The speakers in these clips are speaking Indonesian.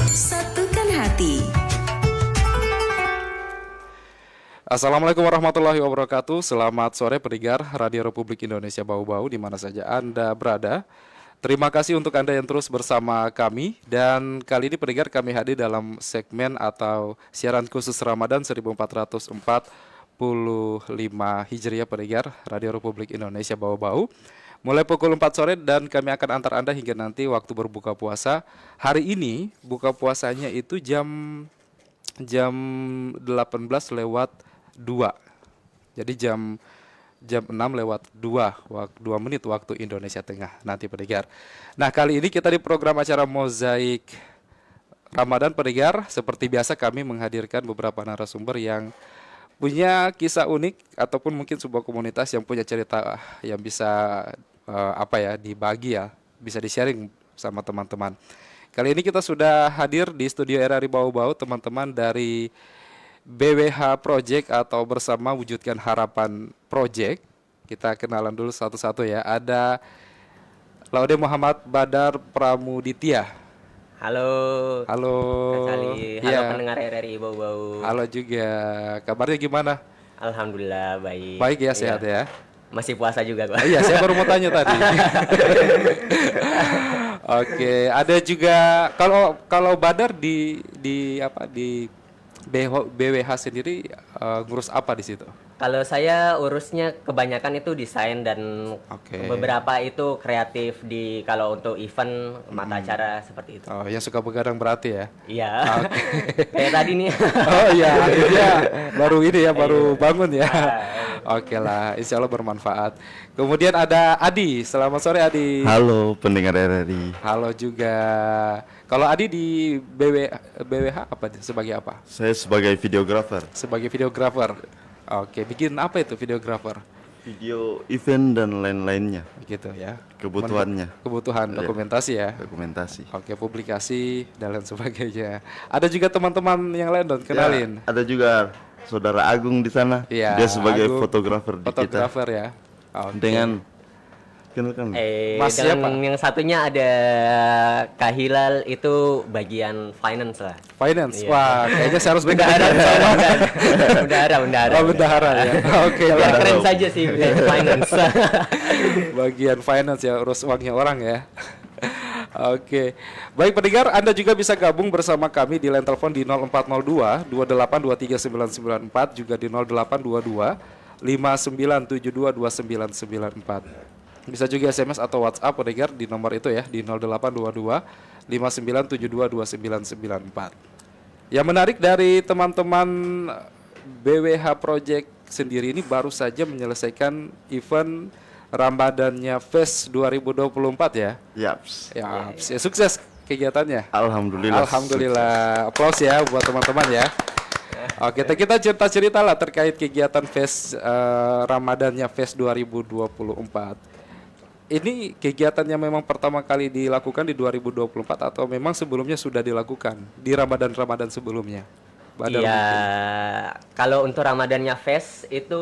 Satukan hati. Assalamualaikum warahmatullahi wabarakatuh. Selamat sore pendengar Radio Republik Indonesia Bau-Bau di mana saja Anda berada. Terima kasih untuk Anda yang terus bersama kami. Dan kali ini pendengar kami hadir dalam segmen atau siaran khusus Ramadan 1445 Hijriah pendengar Radio Republik Indonesia Bau-Bau. Mulai pukul 4 sore dan kami akan antar Anda hingga nanti waktu berbuka puasa. Hari ini buka puasanya itu jam 18 lewat 2. Jadi jam 6 lewat 2 menit waktu Indonesia Tengah nanti pendengar. Nah, kali ini kita di program acara Mozaik Ramadan pendengar, seperti biasa kami menghadirkan beberapa narasumber yang punya kisah unik ataupun mungkin sebuah komunitas yang punya cerita yang bisa dibagi ya, bisa di-sharing sama teman-teman. Kali ini kita sudah hadir di studio RRI Bau-Bau teman-teman dari BWH Project atau Bersama Wujudkan Harapan Project. Kita kenalan dulu satu-satu ya. Ada Laude Muhammad Badar Pramuditya. Halo. Halo. Kak Sali. Halo Ya. pendengar RRI Bau-Bau. Halo juga. Kabarnya gimana? Alhamdulillah baik. Baik ya, Iya. sehat ya. Masih puasa juga kok. Iya, saya baru mau tanya tadi. Oke, ada juga kalau Badar di BWH sendiri ngurus apa di situ? Kalau saya urusnya kebanyakan itu desain dan Oke. beberapa itu kreatif di kalau untuk event mata acara seperti itu. Oh, yang suka begadang berarti ya? Iya. Oke. Kayak tadi nih. Oh iya, akhirnya baru ini ya, baru bangun ya. Oke lah, insya Allah bermanfaat. Kemudian ada Adi, selamat sore Adi. Halo pendengar RRI. Halo juga. Kalau Adi di BWH apa sebagai apa? Saya sebagai videografer. Sebagai videografer. Oke, bikin apa itu videografer? Video event dan lain-lainnya. Begitu ya. Kebutuhannya. Kebutuhan Iya. dokumentasi ya. Dokumentasi. Oke, publikasi dan lain sebagainya. Ada juga teman-teman yang lain Don, kenalin. Ya, ada juga Saudara Agung di sana. Iya, Dia sebagai Agung, fotografer di kita. fotografer ya. Oke. Dengan kenalkan. Mas Dan siapa? yang satunya ada Kak Hilal itu bagian finance lah. Finance. Iya. Wah, kayaknya saya harus Bendahara, bekerja bendahara. Oh, bendahara ya. Oke Biar lah. keren saja sih finance. Bagian finance ya, urus uangnya orang ya. Oke. Baik pendengar, Anda juga bisa gabung bersama kami di line telepon di 0402 28239994 juga di 0822 5972 2994. Bisa juga SMS atau WhatsApp pendengar di nomor itu ya, di 0822 5972 2994. Yang menarik dari teman-teman BWH Project sendiri ini baru saja menyelesaikan event Ramadannya Fest 2024 ya. Yaps. Ya, sukses kegiatannya. Alhamdulillah. Alhamdulillah. Aplaus ya buat teman-teman ya. Oke, kita cerita-cerita lah terkait kegiatan Fest Ramadannya Fest 2024. Ini kegiatannya memang pertama kali dilakukan di 2024 atau memang sebelumnya sudah dilakukan di Ramadan-Ramadan sebelumnya? Badar Iya, mungkin. kalau untuk Ramadannya Fest itu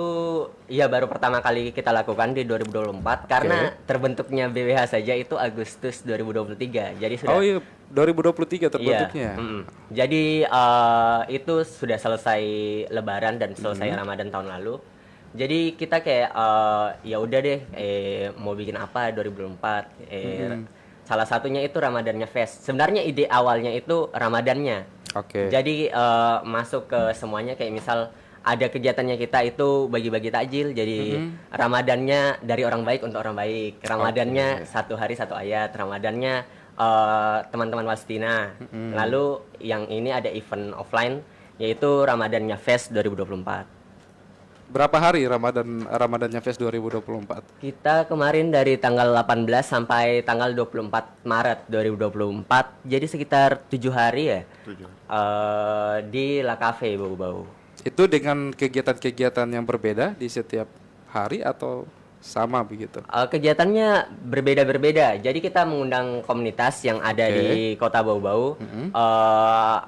ya baru pertama kali kita lakukan di 2024 karena terbentuknya BWH saja itu Agustus 2023. Jadi sudah Oh iya, 2023 terbentuknya. Iya, Jadi itu sudah selesai Lebaran dan selesai Ramadan tahun lalu. Jadi kita kayak ya udah deh mau bikin apa 2024. Salah satunya itu Ramadannya Fest. Sebenarnya ide awalnya itu Ramadannya. Oke. Jadi masuk ke semuanya kayak misal ada kegiatannya kita itu bagi-bagi takjil. Jadi Ramadannya dari orang baik untuk orang baik. Ramadannya satu hari satu ayat. Ramadannya teman-teman Palestina. Lalu yang ini ada event offline yaitu Ramadannya Fest 2024. Berapa hari Ramadannya Fest 2024? Kita kemarin dari tanggal 18 sampai tanggal 24 Maret 2024. Jadi sekitar 7 hari ya. Di La Cafe Bau-Bau. Itu dengan kegiatan-kegiatan yang berbeda di setiap hari atau sama begitu? Kegiatannya berbeda-berbeda. Jadi kita mengundang komunitas yang ada di Kota Bau-Bau.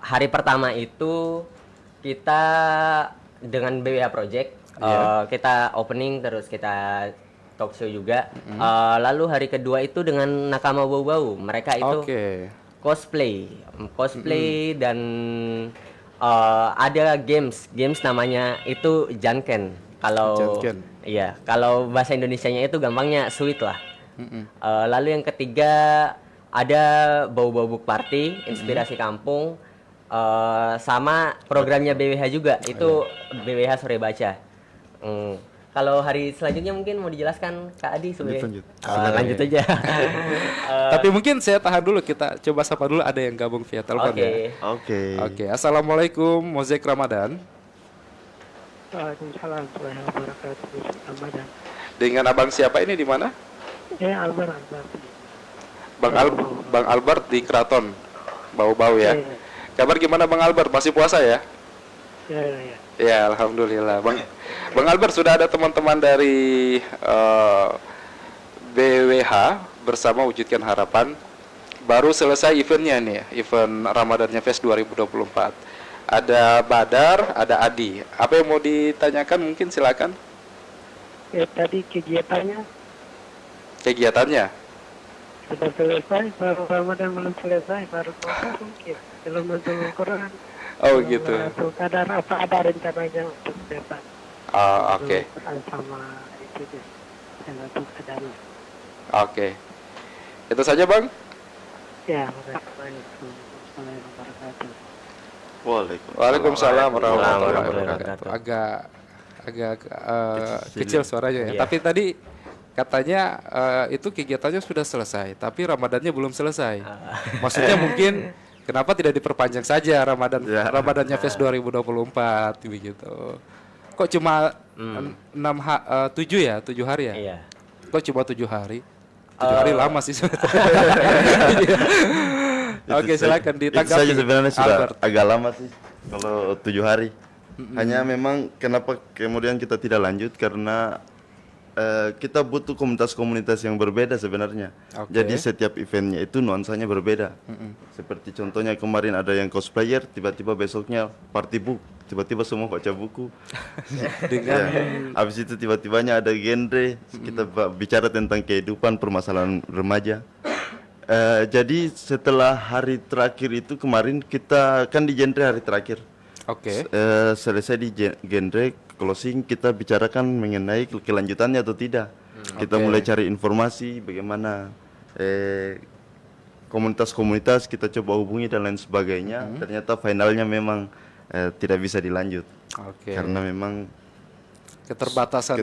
Hari pertama itu kita dengan BWH Project, kita opening terus kita talk show juga. Lalu hari kedua itu dengan Nakama Bau-Bau. Mereka itu cosplay dan ada games namanya itu Janken. Kalau Janken. iya, kalau bahasa Indonesianya itu gampangnya Sweet lah. Lalu yang ketiga ada bau-bau book party, inspirasi kampung, sama programnya BWH juga, itu BWH Sore Baca. Kalau hari selanjutnya mungkin mau dijelaskan Kak Adi sebenarnya. Lanjut. Lanjut aja. Tapi mungkin saya tahan dulu, kita coba sapa dulu, ada yang gabung via telepon Oke. ya. Oke. Oke, Assalamualaikum Mozek Ramadan. Waalaikumsalam warahmatullahi wabarakatuh. Ramadan. Dengan abang siapa ini di mana? Albert. Bang Albert di Keraton Bau-Bau ya. Iya. Kabar gimana Bang Albert? Masih puasa ya? Ya. Ya, alhamdulillah. Bang Albert, sudah ada teman-teman dari BWH bersama Wujudkan Harapan. Baru selesai eventnya nih, event Ramadannya Fest 2024. Ada Badar, ada Adi. Apa yang mau ditanyakan mungkin silakan. Tadi kegiatannya Kegiatannya. sudah selesai, baru Ramadan belum selesai, baru puasa mungkin. Belum nonton Quran. Oh belum gitu. nonton kadar apa ada rencananya untuk debat. Oke. Quran sama itu deh. Nonton kadarnya. Oke. Itu saja, Bang. Ya, Waalaikumsalam warahmatullahi wabarakatuh. Waalaikumsalam warahmatullahi warahmatullahi wabarakatuh. Agak Kecil. kecil suaranya ya. Iya. Tapi tadi katanya itu kegiatannya sudah selesai, tapi Ramadannya belum selesai. Maksudnya mungkin kenapa tidak diperpanjang saja Ya. Ramadannya Fest 2024 begitu. Kok cuma 7 ya, 7 hari ya? Iya. Kok cuma 7 hari? 7 hari lama sih sebenarnya. Oke, silakan Itu ditanggapi. saja sebenarnya sudah Albert. agak lama sih kalau 7 hari. Hanya memang kenapa kemudian kita tidak lanjut karena kita butuh komunitas-komunitas yang berbeda sebenarnya. Oke. Jadi setiap eventnya itu nuansanya berbeda. Seperti contohnya kemarin ada yang cosplayer, tiba-tiba besoknya party book, tiba-tiba semua baca buku. Dengan Habis itu tiba-tibanya ada genre, kita bicara tentang kehidupan permasalahan remaja. Jadi setelah hari terakhir itu kemarin kita kan di genre hari terakhir. Oke. Selesai di genre closing kita bicarakan mengenai kelanjutannya atau tidak. Kita Oke. mulai cari informasi bagaimana komunitas-komunitas kita coba hubungi dan lain sebagainya. Ternyata finalnya memang tidak bisa dilanjut Oke. karena memang Keterbatasan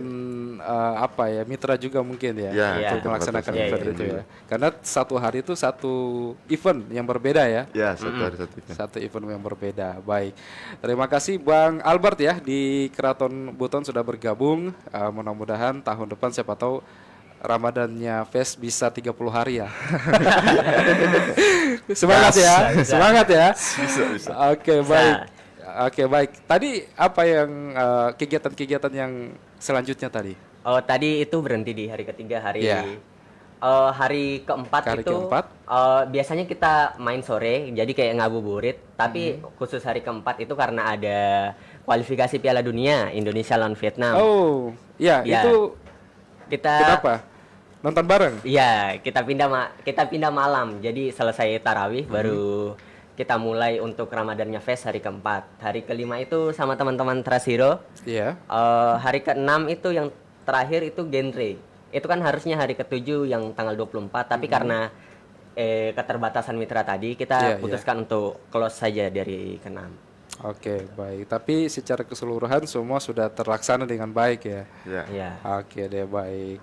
apa ya, mitra juga mungkin ya, Ya, untuk melaksanakan Iya, event iya, itu ya. Karena satu hari itu satu event yang berbeda ya. ya satu hari satu event. Satu event yang berbeda. Baik. Terima kasih Bang Albert ya di Keraton Buton sudah bergabung. Mudah-mudahan tahun depan siapa tahu Ramadannya Fest bisa 30 hari ya. Semangat ya. Semangat ya. Bisa. Oke, baik. Oke, baik. Tadi apa yang kegiatan-kegiatan yang selanjutnya tadi? Oh, tadi itu berhenti di hari ketiga, hari Iya. hari keempat Hari itu keempat? biasanya kita main sore, jadi kayak ngabuburit. Tapi khusus hari keempat itu karena ada kualifikasi Piala Dunia Indonesia lawan Vietnam. Oh, ya, Ya. itu Kita kenapa? Nonton bareng? Iya, kita pindah malam. Jadi selesai tarawih baru kita mulai untuk Ramadannya Fest hari keempat. Hari kelima itu sama teman-teman Trust Hero. Iya. Hari keenam itu yang terakhir itu genre. Itu kan harusnya hari ketujuh yang tanggal 24, tapi karena keterbatasan mitra tadi kita Iya, putuskan untuk close saja dari keenam. Oke, baik. Tapi secara keseluruhan semua sudah terlaksana dengan baik ya. Ya. Iya. Oke deh, baik.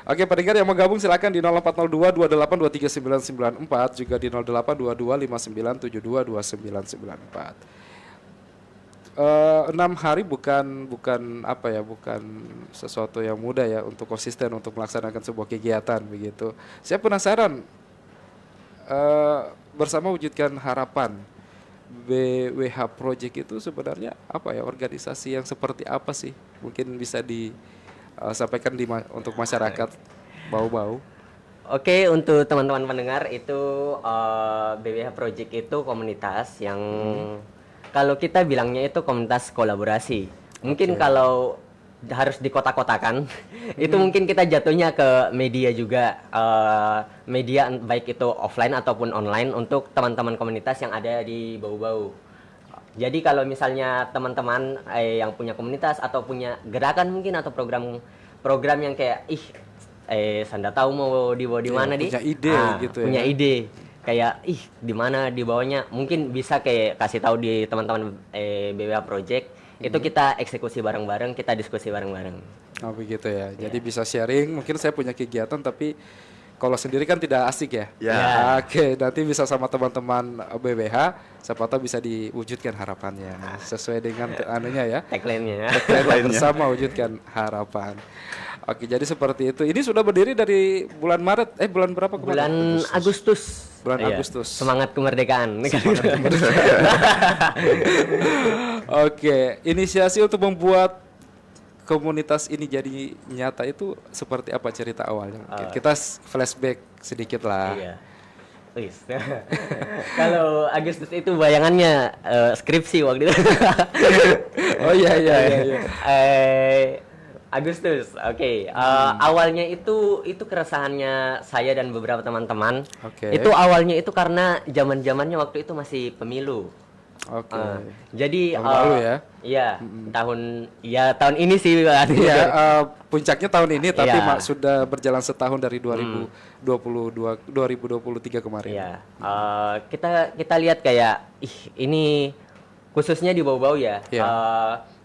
Oke, pendengar yang mau gabung silakan di 0402 28 23 994, juga di 0822 5972 2994. 6 hari bukan apa ya, bukan sesuatu yang mudah ya untuk konsisten untuk melaksanakan sebuah kegiatan begitu. Saya penasaran bersama Wujudkan Harapan, BWH Project itu sebenarnya apa ya, organisasi yang seperti apa sih? Mungkin bisa disampaikan untuk masyarakat Bau-Bau. Oke, untuk teman-teman pendengar itu BWH Project itu komunitas yang kalau kita bilangnya itu komunitas kolaborasi. Mungkin kalau harus dikotak-kotakan. Itu mungkin kita jatuhnya ke media juga, media baik itu offline ataupun online untuk teman-teman komunitas yang ada di Bau-Bau. Jadi kalau misalnya teman-teman yang punya komunitas atau punya gerakan mungkin atau program yang kayak Sanda tahu mau dibawa di mana punya ide gitu ya. punya ide kayak di mana dibawanya, mungkin bisa kayak kasih tahu di teman-teman BWA Project. Itu kita eksekusi bareng-bareng, kita diskusi bareng-bareng. Oh begitu ya. Jadi bisa sharing. Mungkin saya punya kegiatan tapi kalau sendiri kan tidak asik ya. Ya. Oke, nanti bisa sama teman-teman BWH, siapa tahu bisa diwujudkan harapannya sesuai dengan anunya ya. Tagline-nya. Tagline bersama wujudkan harapan. Oke, jadi seperti itu. Ini sudah berdiri dari bulan Maret. Bulan berapa kemarin? Bulan Agustus. Bulan Iya. Agustus. Semangat kemerdekaan. Oke, inisiasi untuk membuat komunitas ini jadi nyata itu seperti apa cerita awalnya? Mungkin kita flashback sedikit lah. Iya. Wis. Kalau Agustus itu bayangannya skripsi waktu itu. Oh iya. Agustus, oke. Awalnya itu keresahannya saya dan beberapa teman-teman. Oke. Itu awalnya itu karena zaman-zamannya waktu itu masih pemilu. Oke. Jadi Tahun lalu ya? Iya, tahun ini sih. Iya, puncaknya tahun ini tapi Iya. sudah berjalan setahun dari 2023 kemarin. Iya. Kita lihat kayak ini khususnya di Bau-Bau ya. Iya.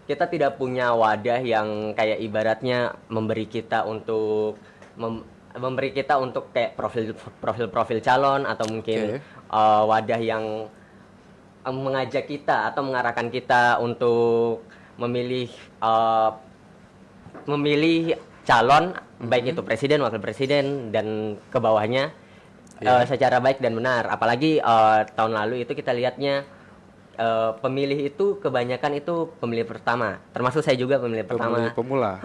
Kita tidak punya wadah yang kayak ibaratnya memberi kita untuk kayak profil calon atau mungkin wadah yang mengajak kita atau mengarahkan kita untuk memilih calon baik itu presiden, wakil presiden dan ke bawahnya secara baik dan benar. Apalagi tahun lalu itu kita lihatnya pemilih itu kebanyakan itu pemilih pertama, termasuk saya juga pemilih pertama. Pemula.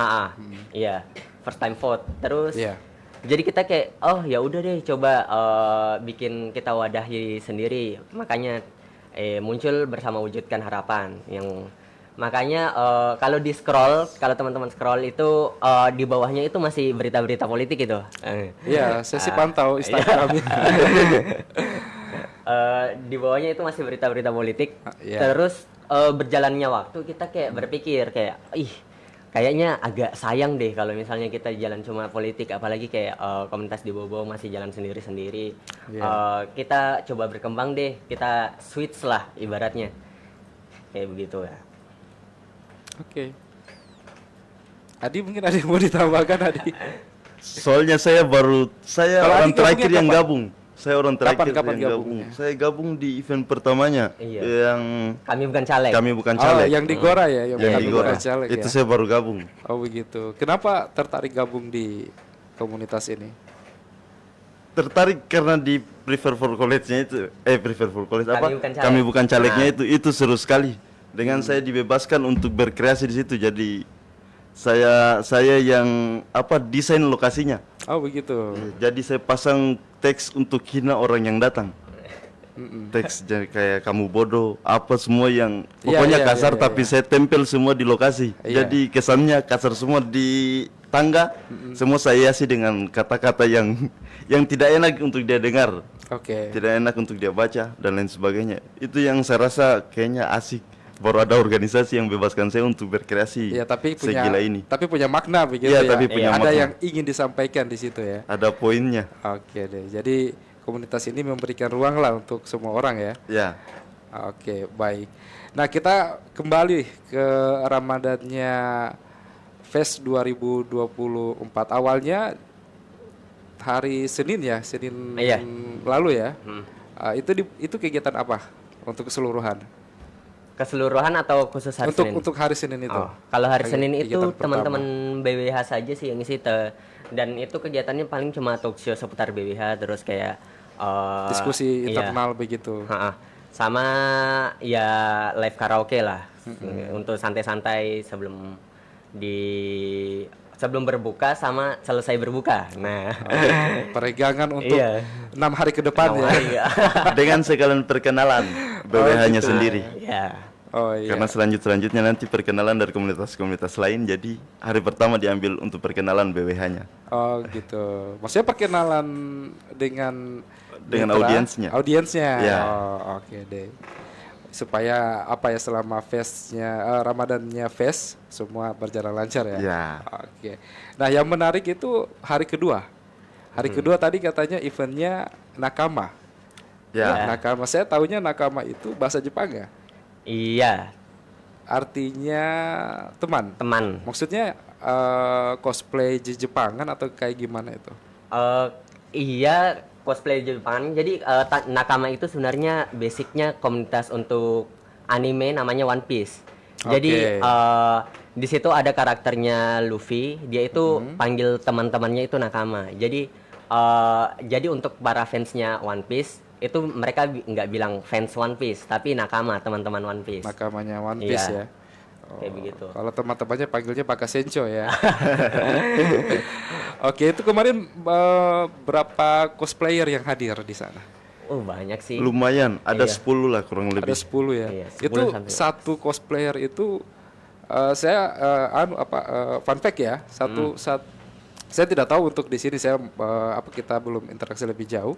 Iya, first time vote. Terus Iya. jadi kita kayak ya udah deh coba bikin kita wadahi sendiri. Makanya muncul bersama wujudkan harapan yang makanya kalau kalau teman-teman scroll itu di bawahnya itu masih berita-berita politik itu. Iya, saya sih pantau Instagramnya. Di bawahnya itu masih berita-berita politik. Iya. Terus berjalannya waktu kita kayak berpikir kayak kayaknya agak sayang deh kalau misalnya kita jalan cuma politik, apalagi kayak komunitas di Bau-Bau masih jalan sendiri-sendiri. Kita coba berkembang deh, kita switch lah ibaratnya kayak begitu ya. Oke. Adi mungkin ada yang mau ditambahkan Adi? Soalnya saya Kalau orang Adi terakhir gabungnya yang kapan? gabung. Saya orang terakhir Kapan yang gabung. gabungnya? Saya gabung di event pertamanya Iya. yang Kami bukan caleg. kami bukan Oh, caleg. yang di Gora ya, Yang bukan di Gora. caleg Itu ya. saya baru gabung. Oh begitu. Kenapa tertarik gabung di komunitas ini? Tertarik karena di prefer for college-nya itu prefer for college Kami apa? bukan caleg. Kami bukan calegnya Nah. itu seru sekali. Dengan saya dibebaskan untuk berkreasi di situ. Jadi saya yang desain lokasinya. Oh begitu. Jadi saya pasang teks untuk hina orang yang datang. Teks kayak kamu bodoh, apa semua yang pokoknya iya, kasar iya, tapi saya tempel semua di lokasi. Iya. Jadi kesannya kasar semua di tangga. Semua saya hiasi dengan kata-kata yang tidak enak untuk dia dengar. Oke. Tidak enak untuk dia baca dan lain sebagainya. Itu yang saya rasa kayaknya asik. Baru ada organisasi yang bebaskan saya untuk berkreasi. Ya tapi punya segila ini. Tapi punya makna begitu Iya, ya. tapi punya Ada makna. yang ingin disampaikan di situ ya. Ada poinnya. Oke deh. Jadi komunitas ini memberikan ruang lah untuk semua orang ya. Ya. Oke, baik. Nah, kita kembali ke Ramadannya Fest 2024. Awalnya hari Senin ya, Senin Iya. lalu ya. Itu kegiatan apa untuk keseluruhan? Keseluruhan atau khusus hari Senin? Untuk hari Senin itu. Kalau hari Kegiatan Senin itu pertama. teman-teman BWH saja sih yang ngisi dan itu kegiatannya paling cuma talk show seputar BWH terus kayak Diskusi iya. internal begitu. Sama ya live karaoke lah untuk santai-santai sebelum berbuka sama selesai berbuka. Nah, Peregangan untuk Iya. 6 hari ke depan ya. Iya. Dengan sekalian perkenalan BWH-nya gitu. sendiri. Ya. Oh iya. Karena selanjutnya nanti perkenalan dari komunitas-komunitas lain, jadi hari pertama diambil untuk perkenalan BWH-nya. Oh gitu. Maksudnya perkenalan dengan Dengan mitra, audiensnya. Audiensnya. Ya. Oh, oke deh. Supaya apa ya, selama festnya Ramadannya fest semua berjalan lancar ya. Ya. Oke. Nah, yang menarik itu hari kedua. Hari kedua tadi katanya eventnya nakama. Ya. Nakama, saya tahunya nakama itu bahasa Jepang ya. Iya, Artinya teman. teman. Maksudnya cosplay Jepangan atau kayak gimana itu? Iya, cosplay Jepang. Jadi nakama itu sebenarnya basicnya komunitas untuk anime namanya One Piece. Jadi Oke. di situ ada karakternya Luffy. Dia itu panggil teman-temannya itu nakama. Jadi untuk para fansnya One Piece itu mereka nggak bilang fans One Piece, tapi nakama, teman-teman One Piece. Nakamanya One Piece Iya. ya. Kayak begitu. Kalau teman-temannya panggilnya Bakasencho ya. Oke, itu kemarin berapa cosplayer yang hadir di sana? Oh, banyak sih. Lumayan, ada Iya. 10 lah kurang Ada lebih. 10 ya. Iya, 10 Itu sampai- satu cosplayer itu saya fun fact ya. Saya tidak tahu untuk di sini kita belum interaksi lebih jauh.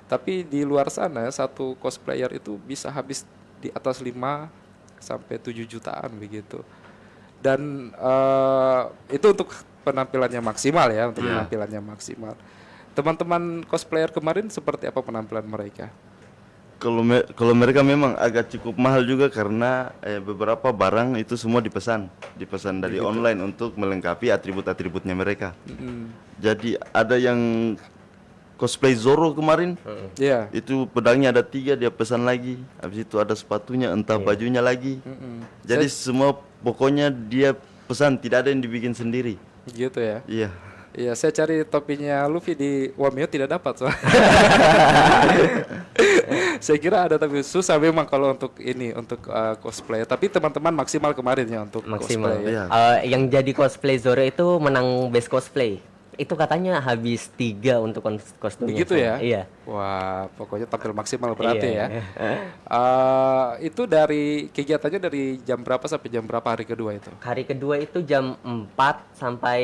Tapi di luar sana satu cosplayer itu bisa habis di atas 5 sampai 7 jutaan begitu. Dan itu untuk penampilannya maksimal ya, untuk penampilannya maksimal. Teman-teman cosplayer kemarin seperti apa penampilan mereka? Kalau mereka memang agak cukup mahal juga karena beberapa barang itu semua dipesan dari online untuk melengkapi atribut-atributnya mereka. Jadi ada yang cosplay Zoro kemarin, Iya. itu pedangnya ada 3 dia pesan lagi. Habis itu ada sepatunya, entah bajunya lagi. Jadi semua pokoknya dia pesan, tidak ada yang dibikin sendiri. Gitu ya. Iya. Iya, saya cari topinya Luffy di Wamio tidak dapat soalnya. Saya kira ada tapi susah memang kalau untuk cosplay. Tapi teman-teman maksimal kemarin ya untuk Maksimal. cosplay. Ya. Iya. Yang jadi cosplay Zoro itu menang best cosplay. Itu katanya habis 3 untuk kostumnya. Begitu ya? Iya. Wah, pokoknya tampil maksimal berarti Iya. ya. Itu dari kegiatannya dari jam berapa sampai jam berapa hari kedua itu? Hari kedua itu jam 4 sampai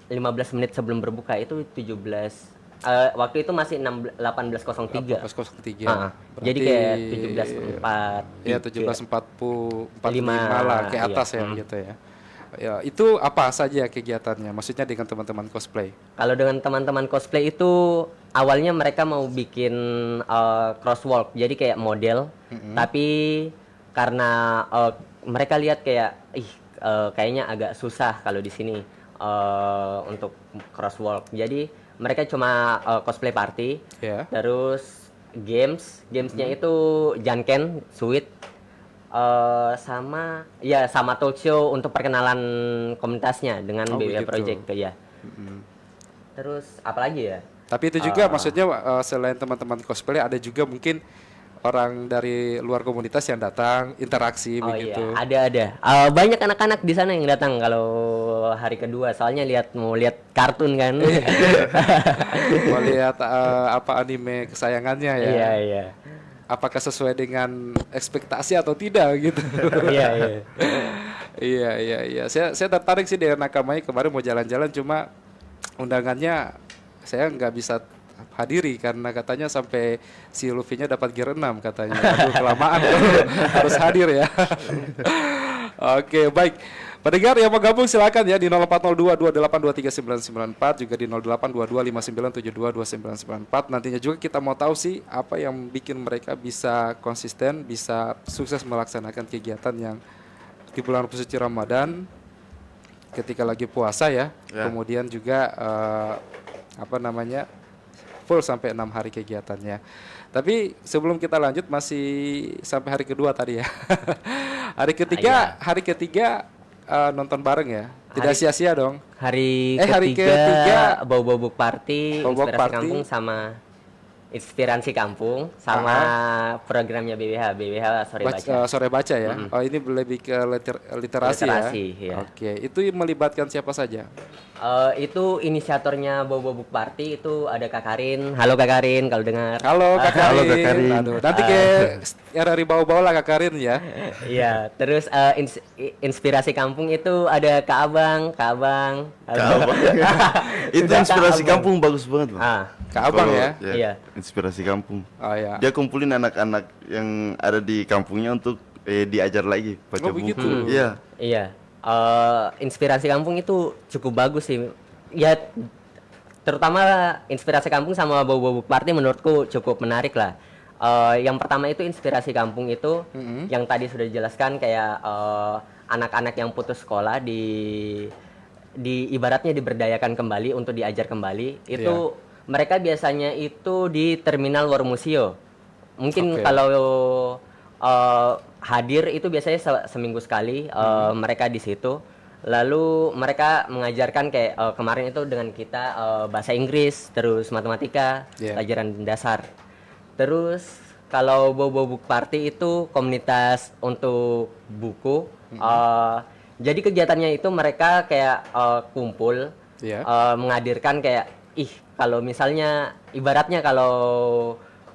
15 menit sebelum berbuka itu 17. Waktu itu masih 18.03. 18.03. Jadi kayak 17.4. Ya 17.45 5, lah ke atas iya. ya gitu ya. Ya, itu apa saja kegiatannya? Maksudnya dengan teman-teman cosplay? Kalau dengan teman-teman cosplay itu awalnya mereka mau bikin crosswalk, jadi kayak model, tapi karena mereka lihat kayak kayaknya agak susah kalau di sini untuk crosswalk, jadi mereka cuma cosplay party, Ya. terus gamesnya itu Janken, Sweet, sama talk show untuk perkenalan komunitasnya dengan Oh, BWA begitu. Project ya. Terus apa lagi ya? Tapi itu juga maksudnya selain teman-teman cosplay ada juga mungkin orang dari luar komunitas yang datang interaksi Oh begitu. iya, ada. Banyak anak-anak di sana yang datang kalau hari kedua. Soalnya mau lihat kartun kan. Mau lihat anime kesayangannya ya. Iya. Apakah sesuai dengan ekspektasi atau tidak gitu. Iya. Iya. Saya tertarik sih dengan Nakamai kemarin mau jalan-jalan cuma undangannya saya nggak bisa hadiri karena katanya sampai si Luffy-nya dapat gear 6 katanya. Aduh, kelamaan harus hadir ya. Oke, baik. Pendengar yang mau gabung silakan ya di 040228239994 juga di 082259722994. Nantinya juga kita mau tahu sih apa yang bikin mereka bisa konsisten, bisa sukses melaksanakan kegiatan yang di bulan suci Ramadan ketika lagi puasa ya. Kemudian juga full sampai 6 hari kegiatannya. Tapi sebelum kita lanjut masih sampai hari kedua tadi ya. Hari ketiga nonton bareng ya. Tidak sia-sia dong. Hari hari ketiga ketiga bau-bau party, Bau-bau inspirasi party. kampung sama Inspirasi Kampung sama programnya BWH Sore Baca. Sore baca ya. Oh, ini lebih ke literasi Literasi, ya. ya. Oke, itu melibatkan siapa saja? Itu inisiatornya Bobo Book Party itu ada Kak Karin. Halo Kak Karin kalau dengar. Halo Kak Karin. Halo, Kak Karin. Aduh, nanti ke RRI bau-bau lah Kak Karin ya. Iya, terus Inspirasi Kampung itu ada Kak Abang. Itu Sudah inspirasi Kak Abang. kampung bagus banget, Bang. Kak Abang Kalau- ya. Iya. Inspirasi kampung. Oh ya. Dia kumpulin anak-anak yang ada di kampungnya untuk diajar lagi baca Oh, begitu. buku. Iya. Iya, Inspirasi Kampung itu cukup bagus sih. Ya, terutama Inspirasi Kampung sama Bobo Book Party menurutku cukup menarik lah. Yang pertama itu Inspirasi Kampung itu yang tadi sudah dijelaskan kayak anak-anak yang putus sekolah di ibaratnya diberdayakan kembali untuk diajar kembali. Itu mereka biasanya itu di Terminal Wormusio. Mungkin Oke. kalau hadir itu biasanya seminggu sekali mereka di situ. Lalu mereka mengajarkan kayak kemarin itu dengan kita bahasa Inggris, terus matematika, Yeah. pelajaran dasar. Terus kalau Bobo Book Party itu komunitas untuk buku. Jadi kegiatannya itu mereka kayak kumpul, Iya. menghadirkan kayak kalau misalnya ibaratnya kalau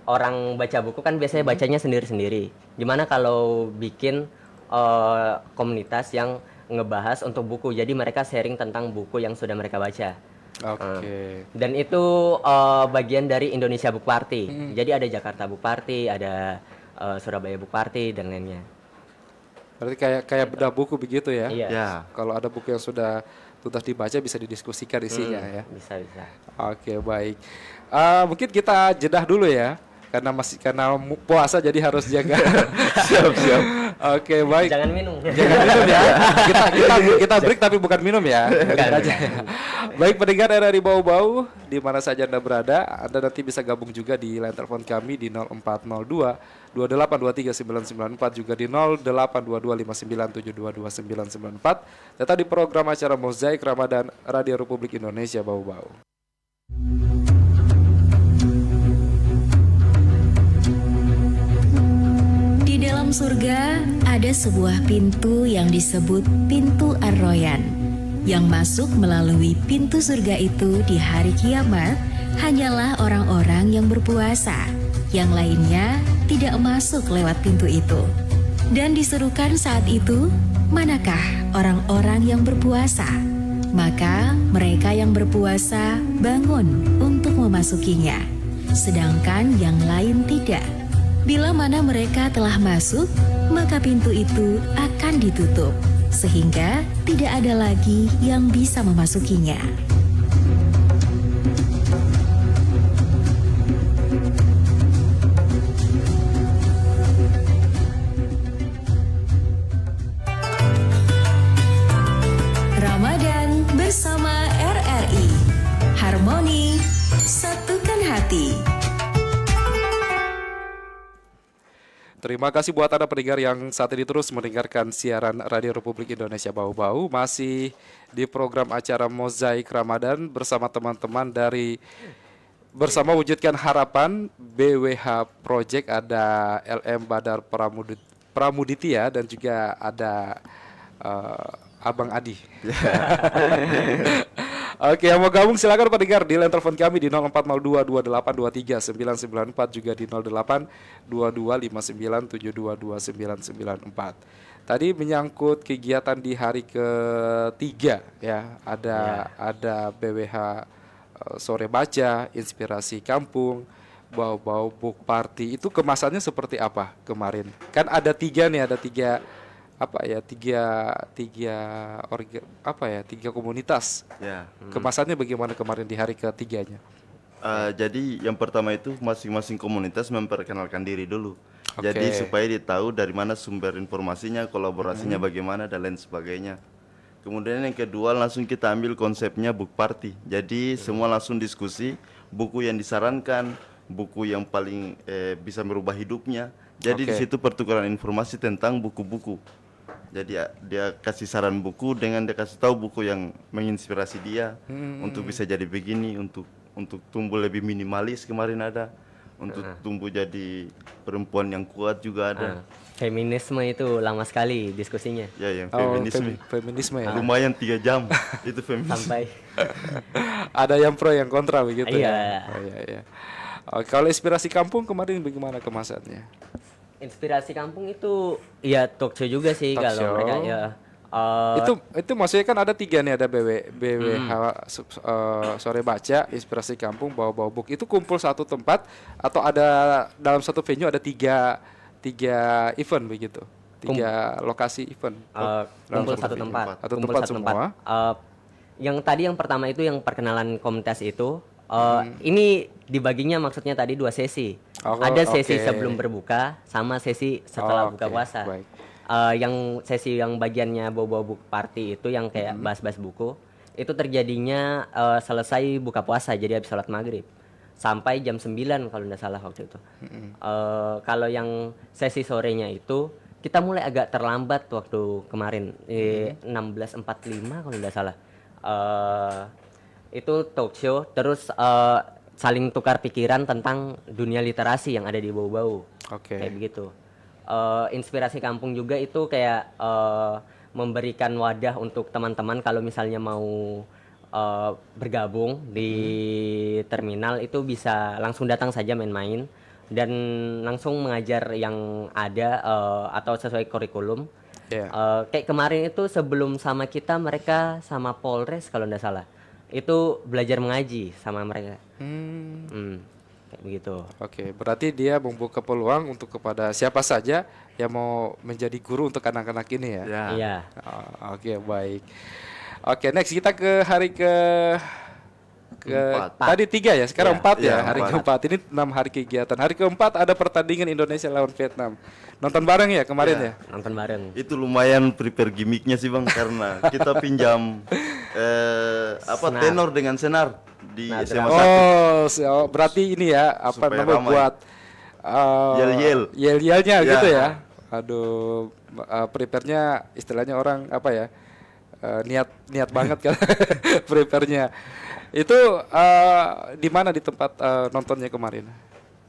orang baca buku kan biasanya bacanya sendiri-sendiri. Gimana kalau bikin komunitas yang ngebahas untuk buku. Jadi mereka sharing tentang buku yang sudah mereka baca. Oke. Dan itu bagian dari Indonesia Book Party. Jadi ada Jakarta Book Party, ada Surabaya Book Party dan lainnya. Berarti kayak bedah buku begitu ya? Iya. Ya. Kalau ada buku yang sudah tuntas dibaca bisa didiskusikan isinya ya. Bisa. Oke, baik. Mungkin kita jedah dulu ya. Karena puasa jadi harus jaga. Siap. Oke, baik. Jangan minum. Jangan minum ya. Kita break tapi bukan minum ya. Bukan aja. Baik pendengar RRI Bau-Bau di mana saja Anda berada, Anda nanti bisa gabung juga di line telepon kami di 0402 2823 994 juga di 082259722994. Tetap di program acara Mozaik Ramadan Radio Republik Indonesia Bau-Bau. Di dalam surga ada sebuah pintu yang disebut pintu Ar-Royan. Yang masuk melalui pintu surga itu di hari kiamat hanyalah orang-orang yang berpuasa. Yang lainnya tidak masuk lewat pintu itu. Dan diserukan saat itu, manakah orang-orang yang berpuasa? Maka mereka yang berpuasa bangun untuk memasukinya. Sedangkan yang lain tidak. Bila mana mereka telah masuk, maka pintu itu akan ditutup, sehingga tidak ada lagi yang bisa memasukinya. Ramadan bersama RRI. Harmoni, satukan hati. Terima kasih buat Anda pendengar yang saat ini terus mendengarkan siaran Radio Republik Indonesia Bau-Bau. Masih di program acara Mozaik Ramadan bersama teman-teman dari Bersama Wujudkan Harapan BWH Project. Ada LM Badar Pramuditya dan juga ada Abang Adi. Oke, yang mau gabung silakan pendengar di line telepon kami di 0402 2823 994 juga di 08 22 59 72 2994. Tadi menyangkut kegiatan di hari ketiga ya, ada BWH Sore Baca, Inspirasi Kampung, Bau-Bau Book Party. Itu kemasannya seperti apa kemarin? Kan ada tiga komunitas. Ya. Kemasannya bagaimana kemarin di hari ketiganya? Jadi yang pertama itu masing-masing komunitas memperkenalkan diri dulu. Oke. Jadi supaya dia tahu dari mana sumber informasinya, kolaborasinya bagaimana dan lain sebagainya. Kemudian yang kedua langsung kita ambil konsepnya book party. Jadi semua langsung diskusi buku yang disarankan, buku yang paling bisa merubah hidupnya. Jadi di Oke. situ pertukaran informasi tentang buku-buku. Jadi dia kasih saran buku dengan dia kasih tahu buku yang menginspirasi dia untuk bisa jadi begini, untuk tumbuh lebih minimalis kemarin ada, untuk tumbuh jadi perempuan yang kuat juga ada. Feminisme itu lama sekali diskusinya Ya, yang Oh, feminisme feminisme ya. lumayan 3 jam itu feminisme. sampai Ada yang pro yang kontra begitu Iya. ya. Oh, iya, iya. Oh, kalau inspirasi kampung kemarin bagaimana kemasannya? inspirasi kampung itu ya talk show juga sih Talk show. kalau mereka ya. Itu maksudnya kan ada 3 nih, ada BWH sore baca, inspirasi kampung, bawa book. Itu kumpul satu tempat atau ada dalam satu venue ada tiga event begitu, 3 lokasi event. Kumpul satu tempat. Satu Kumpul tempat satu semua. Yang pertama itu yang perkenalan komunitas itu. Ini dibaginya maksudnya tadi 2 sesi. Oh, Ada sesi oke. sebelum berbuka sama sesi setelah Oh, buka oke, puasa. baik. Yang sesi yang bagiannya bawa book party itu yang kayak bahas-bahas buku itu terjadinya selesai buka puasa, jadi habis sholat maghrib sampai jam 9 kalau tidak salah waktu itu. Kalau yang sesi sorenya itu kita mulai agak terlambat waktu kemarin 16.45 kalau tidak salah. Itu talk show terus saling tukar pikiran tentang dunia literasi yang ada di Bau-Bau. Oke. Kayak begitu. Inspirasi kampung juga itu kayak memberikan wadah untuk teman-teman kalau misalnya mau bergabung di terminal itu bisa langsung datang saja main-main dan langsung mengajar yang ada atau sesuai kurikulum. Iya. Kayak kemarin itu sebelum sama kita mereka sama Polres kalau tidak salah itu belajar mengaji sama mereka. Kayak begitu. Oke, berarti dia membuka peluang untuk kepada siapa saja yang mau menjadi guru untuk anak-anak ini ya. Ya. Iya. Oh, oke, baik. Oke, next kita ke hari Keempat. tadi 3 ya, sekarang Iya. 4 ya, Iya, hari 4. keempat. Ini 6 hari kegiatan. Hari keempat ada pertandingan Indonesia lawan Vietnam. Nonton bareng ya kemarin Iya. ya? Nonton bareng. Itu lumayan prepare gimmicknya sih Bang, karena kita pinjam Senar. tenor dengan senar di Nah, SMA 1. Oh, berarti ini ya apa Supaya namanya ramai. buat Yel-yel. yel-yelnya Ya. gitu ya. Aduh, prepare-nya istilahnya orang apa ya? Niat banget kan prepare-nya. Itu di mana di tempat nontonnya kemarin?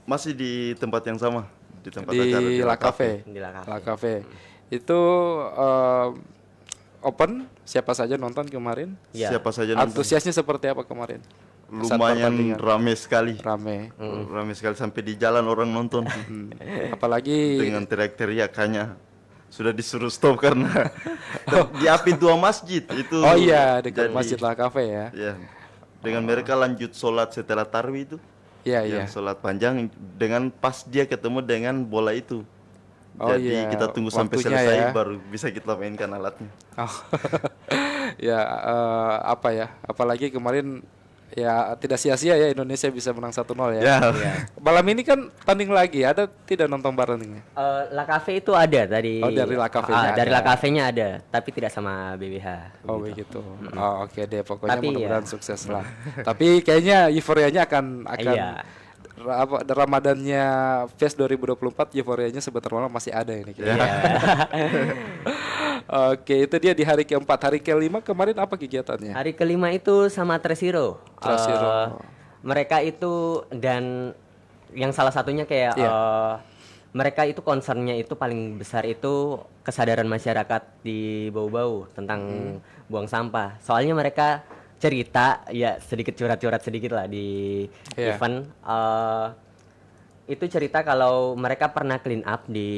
Masih di tempat yang sama, di tempat Di acara La Cafe. Di La Cafe. La Cafe. Itu open, siapa saja nonton kemarin? Iya. Siapa saja nonton. Antusiasnya seperti apa kemarin? Saat Lumayan pertandingan. rame sekali. Rame. Rame sekali sampai di jalan orang nonton. Apalagi Dengan teriak-teriak hanya sudah disuruh stop karena diapit 2 masjid itu. oh iya dekat jadi- Masjid La Cafe ya. Ya. Dengan mereka lanjut sholat setelah tarawih itu. Iya iya. Yang sholat panjang dengan pas dia ketemu dengan bola itu. Oh Jadi iya, kita tunggu sampai waktunya selesai ya. baru bisa kita mainkan alatnya. Oh. Ya apa ya? Apalagi kemarin ya tidak sia-sia ya Indonesia bisa menang 1-0 ya. Ya. Malam ini kan tanding lagi. Ada tidak nonton bareng ini? La Cafe itu ada tadi. Oh, dari La Cafe-nya Dari ada. La Cafe-nya ada, tapi tidak sama BBH. Oh begitu. Oh oke deh, pokoknya Tapi mudah-mudahan ya. sukses lah. Tapi kayaknya euforianya akan Iya. Ramadannya Fest 2024 euforianya sebentar malam masih ada ini. Iya. Oke, itu dia di hari keempat. Hari kelima kemarin apa kegiatannya? Hari kelima itu sama Tresiro. Tresiro. Mereka itu dan yang salah satunya kayak Iya. mereka itu concernnya itu paling besar itu kesadaran masyarakat di Bau-Bau tentang buang sampah. Soalnya mereka cerita ya sedikit curhat-curhat sedikit lah di Iya. event. Itu cerita kalau mereka pernah clean up di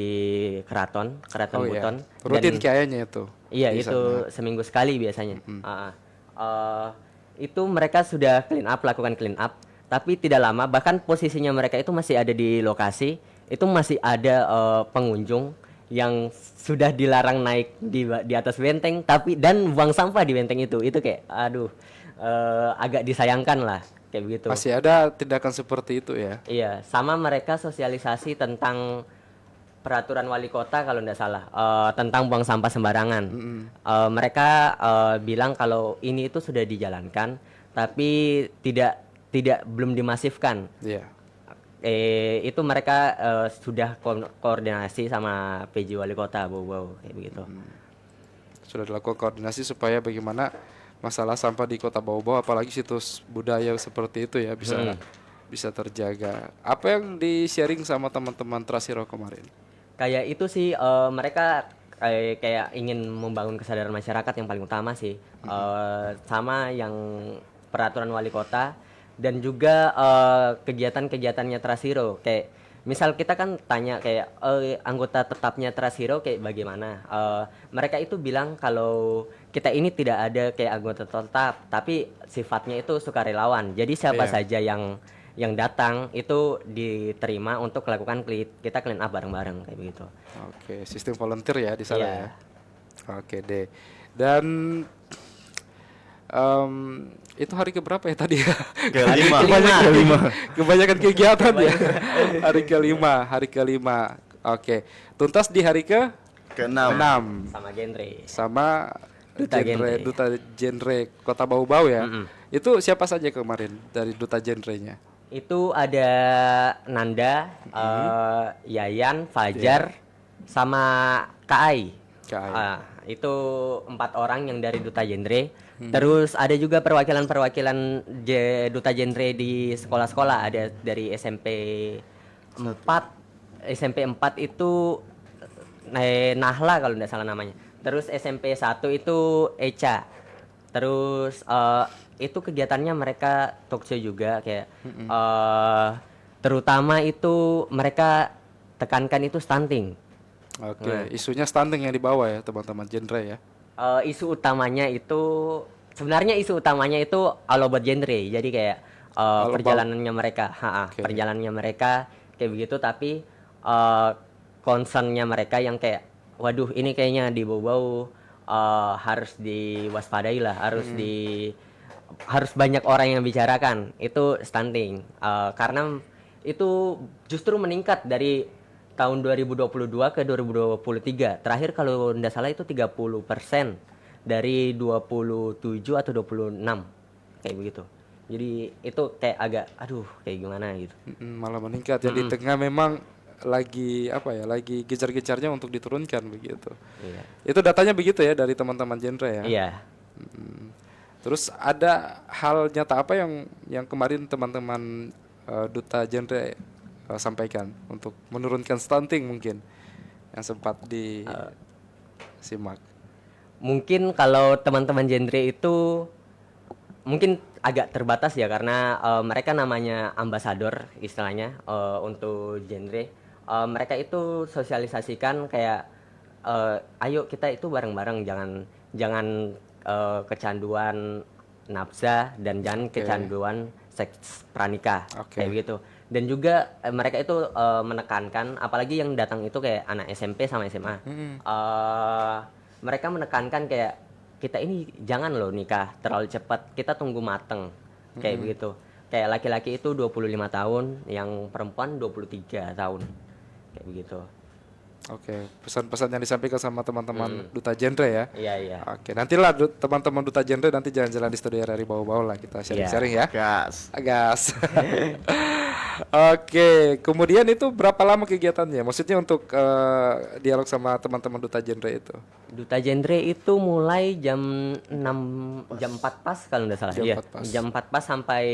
Keraton Oh iya. Buton. Rutin Dan- kayaknya itu. Iya di itu seminggu sekali biasanya. Itu mereka sudah lakukan clean up, tapi tidak lama. Bahkan posisinya mereka itu masih ada di lokasi. Itu masih ada pengunjung yang sudah dilarang naik di atas benteng, tapi dan buang sampah di benteng itu. Itu kayak, aduh, agak disayangkan lah kayak begitu. Masih ada tindakan seperti itu ya. Iya, sama mereka sosialisasi tentang peraturan wali kota kalau tidak salah tentang buang sampah sembarangan. Mereka bilang kalau ini itu sudah dijalankan, tapi belum dimasifkan. Iya. Itu mereka sudah koordinasi sama PJ wali kota Bau-Bau kayak begitu. Sudah dilakukan koordinasi supaya bagaimana masalah sampah di Kota Bau-Bau apalagi situs budaya seperti itu ya bisa bisa terjaga. Apa yang di-sharing sama teman-teman Trust Hero kemarin? Kayak itu sih mereka kayak ingin membangun kesadaran masyarakat yang paling utama sih. Sama yang peraturan wali kota dan juga kegiatan-kegiatannya Trust Hero. Kayak misal kita kan tanya kayak anggota tetapnya Trust Hero kayak bagaimana. Mereka itu bilang kalau kita ini tidak ada kayak anggota tetap, tapi sifatnya itu sukarelawan. Jadi siapa saja yang datang itu diterima untuk melakukan kita clean up bareng-bareng kayak begitu. Oke, sistem volunteer ya di sana Iya. ya. Oke deh. Dan itu hari keberapa ya tadi ya? Kelima. Kebanyakan kegiatan ya. Hari kelima. Oke. Tuntas di hari Keenam. ke-6 Sama genre. sama Duta genre Kota Bau-Bau ya. Itu siapa saja kemarin dari duta genrenya? Itu ada Nanda, Yayan, Fajar, sama Kai. Kai. Itu 4 orang yang dari duta genre. Terus ada juga perwakilan-perwakilan duta genre di sekolah-sekolah. Ada dari SMP 4. SMP 4 itu Nahla kalau tidak salah namanya. Terus SMP 1 itu Echa. Terus itu kegiatannya mereka talkshow juga kayak terutama itu mereka tekankan itu stunting. Oke, isunya stunting yang dibawa ya teman-teman genre ya. Isu utamanya itu sebenarnya isu utamanya itu all about genre. Jadi kayak perjalanannya mereka, perjalanannya mereka kayak begitu tapi concernnya mereka yang kayak waduh ini kayaknya di bau-bau harus diwaspadai lah, harus banyak orang yang bicarakan itu stunting karena itu justru meningkat dari tahun 2022 ke 2023. Terakhir kalau tidak salah itu 30% dari 27 atau 26 kayak begitu. Jadi itu kayak agak aduh kayak gimana gitu. Malah meningkat ya di tengah memang lagi lagi gecar-gecarnya untuk diturunkan begitu. Iya. Itu datanya begitu ya dari teman-teman genre ya. Iya. Terus ada hal nyata apa yang kemarin teman-teman duta genre sampaikan untuk menurunkan stunting mungkin yang sempat disimak? Mungkin kalau teman-teman genre itu mungkin agak terbatas ya karena mereka namanya ambasador istilahnya untuk genre. Mereka itu sosialisasikan kayak ayo kita itu bareng-bareng jangan kecanduan nafsa dan jangan kecanduan seks pranikah kayak begitu. Dan juga mereka itu menekankan apalagi yang datang itu kayak anak SMP sama SMA. Mereka menekankan kayak kita ini jangan loh nikah terlalu cepat, kita tunggu mateng kayak begitu. Kayak laki-laki itu 25 tahun, yang perempuan 23 tahun kayak begitu. Oke, pesan-pesan yang disampaikan sama teman-teman duta genre ya. Iya. Oke, nantilah teman-teman duta genre nanti jalan-jalan di studio RRI Bau-Bau lah kita sharing-sharing ya. Gas. Oke, kemudian itu berapa lama kegiatannya? Maksudnya untuk dialog sama teman-teman duta genre itu? Duta genre itu mulai jam 4 pas kalau tidak salah. Jam 4 pas sampai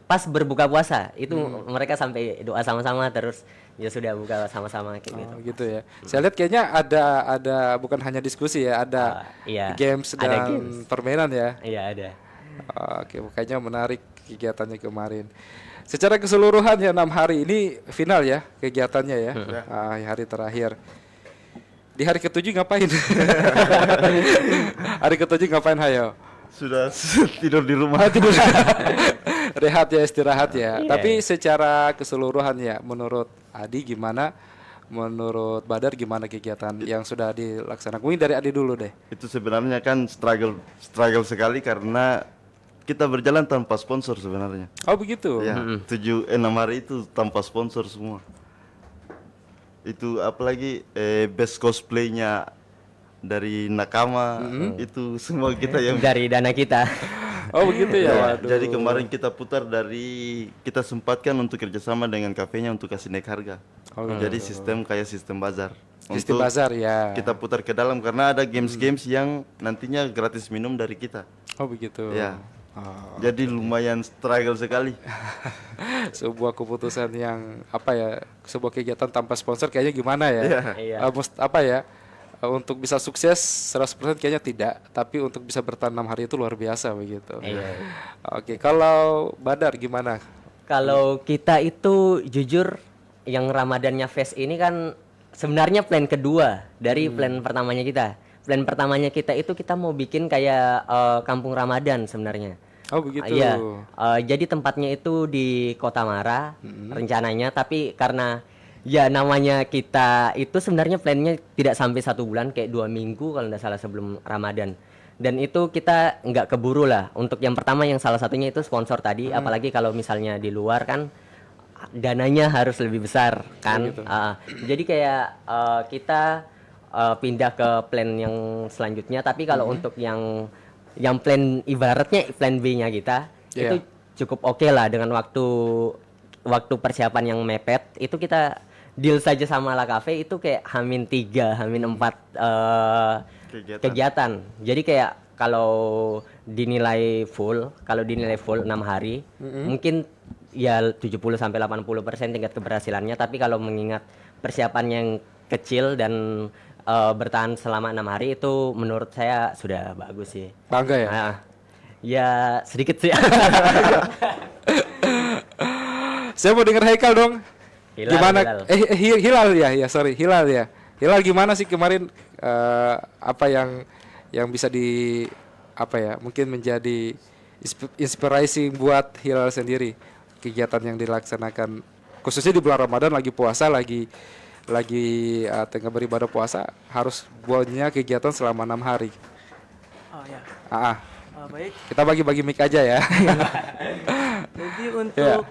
pas berbuka puasa. Itu mereka sampai doa sama-sama terus ya sudah buka sama-sama kayak gitu. Gitu ya. Saya lihat kayaknya ada bukan hanya diskusi ya, ada games dan permainan ya. Iya, ada. Oke, makanya menarik kegiatannya kemarin. Secara keseluruhan ya 6 hari ini final ya kegiatannya ya. Hari terakhir. Di hari ke-7 ngapain? Hari ke-7 ngapain hayo? Sudah tidur di rumah. Rehat ya, istirahat ya. Tapi secara keseluruhan ya menurut Adi gimana? Menurut Badar gimana kegiatan yang sudah dilaksanakan? Mungkin dari Adi dulu deh. Itu sebenarnya kan struggle sekali karena kita berjalan tanpa sponsor sebenarnya. Oh begitu? Ya, 7-6 hari itu tanpa sponsor semua. Itu apalagi best cosplaynya dari Nakama itu semua kita yang dari dana kita. Oh begitu ya. Waduh. Jadi kemarin kita putar kita sempatkan untuk kerjasama dengan kafenya untuk kasih naik harga. Jadi sistem kayak sistem bazar. Sistem bazar ya. Kita putar ke dalam karena ada games-games yang nantinya gratis minum dari kita. Oh begitu. Ya. Jadi lumayan struggle sekali. Sebuah keputusan yang apa ya, sebuah kegiatan tanpa sponsor kayaknya gimana ya. Iya. Apa ya, untuk bisa sukses 100% kayaknya tidak, tapi untuk bisa bertahan 6 hari itu luar biasa begitu. Iya. Oke, kalau Badar gimana? Kalau kita itu jujur yang Ramadannya Fest ini kan sebenarnya plan kedua dari plan pertamanya kita. Plan pertamanya kita itu kita mau bikin kayak kampung Ramadan sebenarnya. Oh begitu. Iya. Jadi tempatnya itu di Kota Mara rencananya, tapi karena ya namanya kita itu sebenarnya plannya tidak sampai 1 bulan, kayak 2 minggu kalau tidak salah sebelum Ramadan. Dan itu kita nggak keburu lah. Untuk yang pertama yang salah satunya itu sponsor tadi, apalagi kalau misalnya di luar kan dananya harus lebih besar kan. gitu. Jadi kayak kita pindah ke plan yang selanjutnya. Tapi kalau untuk yang plan ibaratnya plan B-nya kita Iya. itu cukup oke lah dengan waktu persiapan yang mepet. Itu kita deal saja sama La Cafe itu kayak H-3, H-4 kegiatan. Jadi kayak kalau dinilai full 6 hari, mungkin ya 70 sampai 80% tingkat keberhasilannya, tapi kalau mengingat persiapan yang kecil dan bertahan selama 6 hari itu menurut saya sudah bagus sih. Bangga ya? Nah, ya sedikit sih. Saya mau denger Haikal dong. Hilal, Gimana? Hilal. Hilal ya, sorry, Hilal ya. Hilal gimana sih kemarin apa yang bisa mungkin menjadi inspirasi buat Hilal sendiri, kegiatan yang dilaksanakan khususnya di bulan Ramadan, lagi puasa, lagi tengah beribadah puasa, harus buatnya kegiatan selama 6 hari. Oh ya. Baik. Kita bagi-bagi mic aja ya. Jadi untuk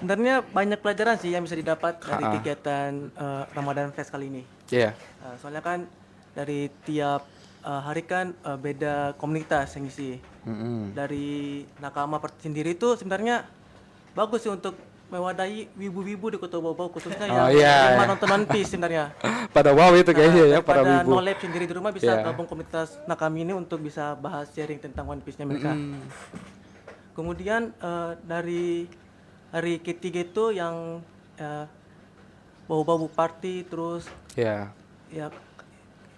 sebenarnya banyak pelajaran sih yang bisa didapat dari kegiatan Ramadan Fest kali ini. Iya. Soalnya kan dari tiap hari kan beda komunitas yang isi. Dari nakama sendiri itu sebenarnya bagus sih untuk mewadahi wibu-wibu di Kota Bau khususnya yang gemar nonton One Piece sebenarnya. Pada wow itu kayaknya ya, para Pada wibu. no lab sendiri di rumah bisa gabung komunitas nakami ini untuk bisa bahas sharing tentang One Piece-nya mereka. Kemudian dari hari ketiga itu yang bau-bau party, terus Ya. ya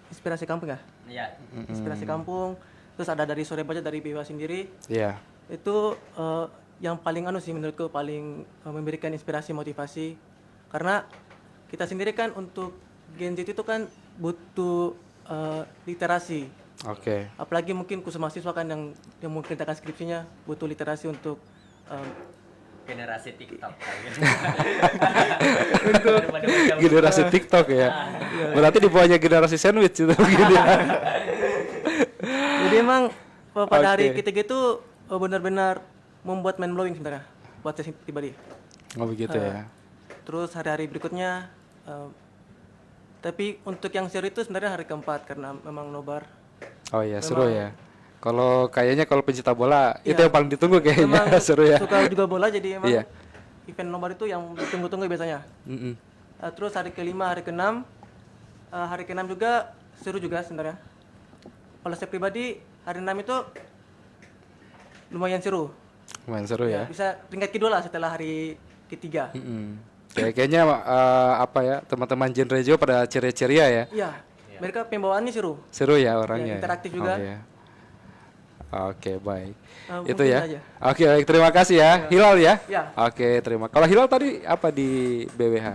inspirasi kampung ya, Iya. inspirasi kampung, terus ada dari sore baca dari Bewa sendiri. Iya. Itu yang paling sih menurutku paling memberikan inspirasi motivasi, karena kita sendiri kan untuk Gen Z itu kan butuh literasi, Oke. apalagi mungkin khusus mahasiswa kan yang mengerjakan skripsinya butuh literasi untuk Generasi TikTok. Generasi TikTok ya. Berarti di bawahnya generasi sandwich itu begini. jadi emang pada hari Oke. ketiga itu benar-benar membuat mind blowing sebenarnya buat saya pribadi. Oh begitu ya. Terus hari-hari berikutnya tapi untuk yang seru itu sebenarnya hari keempat karena memang nobar. Oh iya, seru ya. Kalau kayaknya kalau pencinta bola itu Iya. yang paling ditunggu kayaknya. Memang Seru ya. suka juga bola jadi emang Iya. event nobar itu yang ditunggu-tunggu biasanya. Terus hari kelima, hari keenam, hari keenam juga seru juga sebenarnya. Kalau saya pribadi hari 6 itu lumayan seru. Lumayan seru ya. Bisa tingkat kedua lah setelah hari ketiga. Kayaknya teman-teman genre juga pada ceria-ceria ya. Iya. Mereka pembawaannya seru. Seru ya orangnya. Ya, interaktif juga. Oh, iya. Oke, baik. Itu mungkin ya. aja. Oke, baik, terima kasih ya. Hilal ya? Ya. Oke, terima. Kalau Hilal tadi apa di BWH?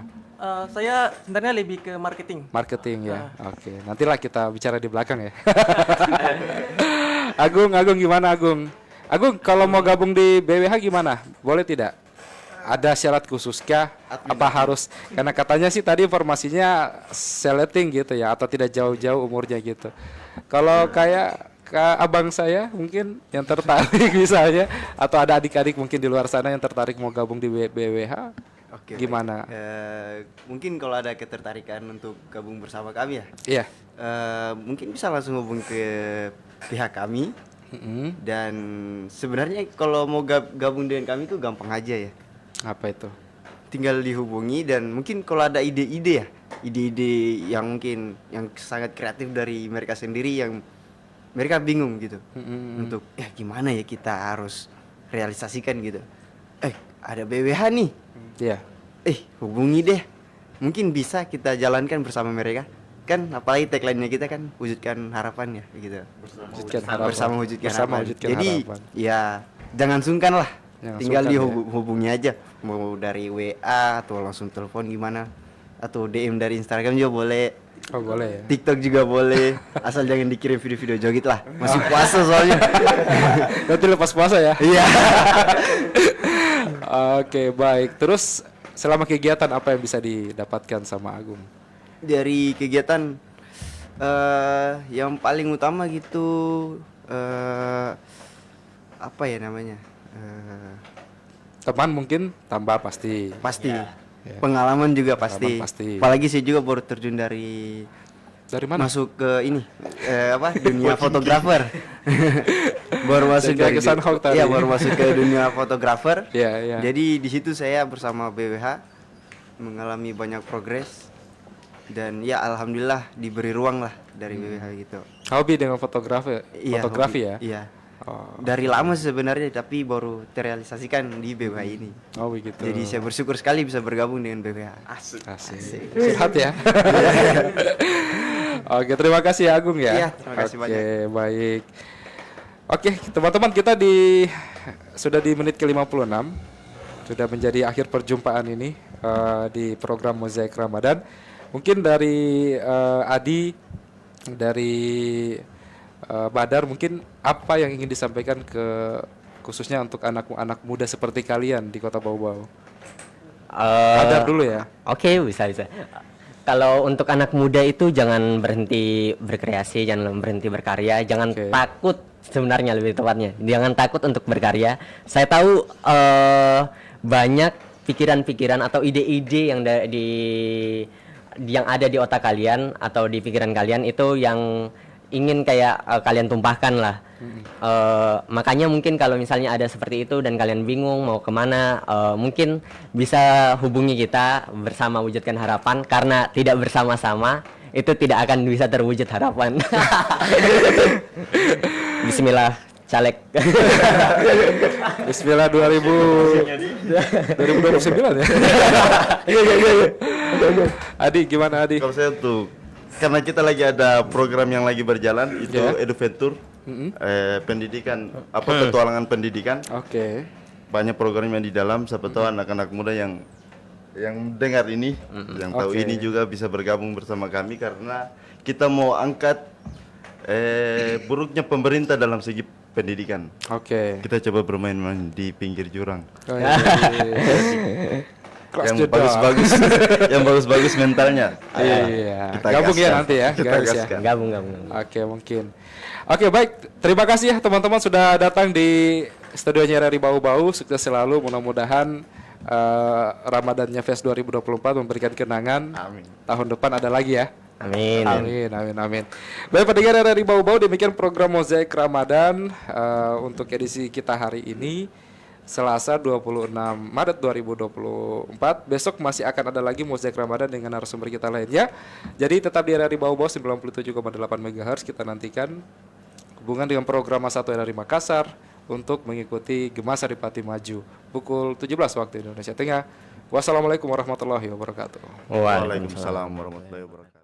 Saya sebenarnya lebih ke marketing. Marketing ya. Oke, nantilah kita bicara di belakang ya. Agung gimana Agung? Agung, kalau mau gabung di BWH gimana? Boleh tidak? Ada syarat khusus kah? Apa harus? Karena katanya sih tadi informasinya seleting gitu ya, atau tidak jauh-jauh umurnya gitu. Kalau kayak abang saya mungkin yang tertarik misalnya, atau ada adik-adik mungkin di luar sana yang tertarik mau gabung di BWH, Oke, gimana? mungkin kalau ada ketertarikan untuk gabung bersama kami ya, Iya. mungkin bisa langsung hubung ke pihak kami. Dan sebenarnya kalau mau gabung dengan kami itu gampang aja ya. Apa itu? Tinggal dihubungi dan mungkin kalau ada ide-ide ya, ide-ide yang mungkin yang sangat kreatif dari mereka sendiri yang mereka bingung gitu untuk ya gimana ya kita harus realisasikan gitu. Ada BWH nih, Iya. hubungi deh, mungkin bisa kita jalankan bersama mereka kan, apalagi tagline-nya kita kan wujudkan harapan ya gitu. Wujudkan harapan. Bersama wujudkan Bersama harapan. wujudkan Jadi harapan. ya jangan sungkan lah, Jangan tinggal sungkan, ya. dihubungi aja, mau dari WA atau langsung telepon gimana, atau DM dari Instagram juga boleh, Oh boleh ya. TikTok juga boleh, asal jangan dikirim video-video joget lah, masih puasa soalnya. Nanti lepas puasa ya. Iya. Oke, baik. Terus selama kegiatan apa yang bisa didapatkan sama Agung? Dari kegiatan yang paling utama gitu, apa ya namanya, Teman mungkin tambah pasti. pasti pengalaman juga pasti. Pengalaman pasti. Apalagi saya juga baru terjun dari Dari mana? masuk ke ini dunia fotografer. Baru masuk Dari dari Sanhok tadi. iya, baru masuk ke dunia fotografer. Iya, iya. Jadi di situ saya bersama BWH mengalami banyak progres, dan ya alhamdulillah diberi ruang lah dari BWH gitu. Hobi dengan fotografi, Iya, fotografi hobi. ya? Iya. Oh, Dari lama sebenarnya, tapi baru terrealisasikan di BWH ini. oh begitu. Jadi saya bersyukur sekali bisa bergabung dengan BWH. Asik. Sehat ya. Oke, terima kasih ya Agung ya. Iya, terima kasih banyak. Oke, baik. Oke, teman-teman, kita sudah di menit ke-56. Sudah menjadi akhir perjumpaan ini di program Mozaik Ramadan. Mungkin dari Adi, dari Badar, mungkin apa yang ingin disampaikan khususnya untuk anak muda seperti kalian di Kota Bau-Bau? Badar dulu ya. Oke, bisa. Kalau untuk anak muda itu jangan berhenti berkreasi, jangan berhenti berkarya, jangan Oke. takut, sebenarnya lebih tepatnya. Jangan takut untuk berkarya. Saya tahu banyak pikiran-pikiran atau ide-ide yang ada di otak kalian atau di pikiran kalian itu yang ingin kayak kalian tumpahkan lah. Makanya mungkin kalau misalnya ada seperti itu dan kalian bingung mau kemana, mungkin bisa hubungi kita bersama Wujudkan Harapan, karena tidak bersama-sama itu tidak akan bisa terwujud harapan. Bismillah, caleg. Bismillah 2029 ya. Adi, gimana Adi? Kalau saya tuh, karena kita lagi ada program yang lagi berjalan, itu Ya. EduVenture, pendidikan, petualangan pendidikan. Oke. Banyak program yang di dalam, siapa tahu anak-anak muda yang dengar ini, yang tahu Oke. ini juga bisa bergabung bersama kami, karena kita mau angkat buruknya pemerintah dalam segi pendidikan. Oke. Kita coba bermain-main di pinggir jurang. Oh, iya. Kelas Yang jedor. bagus-bagus, yang bagus-bagus mentalnya. Iya. Kita Gabung ya gaskan. nanti ya, Kita guys ya. gaskan. Gabung. Oke, mungkin. Oke, baik. Terima kasih ya teman-teman sudah datang di studionya RRI Bau-Bau. Sukses selalu. Mudah-mudahan Ramadannya Fest 2024 memberikan kenangan. Amin. Tahun depan ada lagi ya. Amin. Amin. Baik, pendengar RRI Bau-Bau, demikian program Mozaik Ramadan untuk edisi kita hari ini, Selasa 26 Maret 2024. Besok masih akan ada lagi Mozaik Ramadan dengan narasumber kita lainnya. Jadi tetap di RRI Bau-Bau 97,8 MHz. Kita nantikan hubungan dengan program Mas 1 RRI Makassar untuk mengikuti Gema Saripati Maju pukul 17 waktu Indonesia Tengah. Wassalamualaikum warahmatullahi wabarakatuh. Waalaikumsalam warahmatullahi wabarakatuh.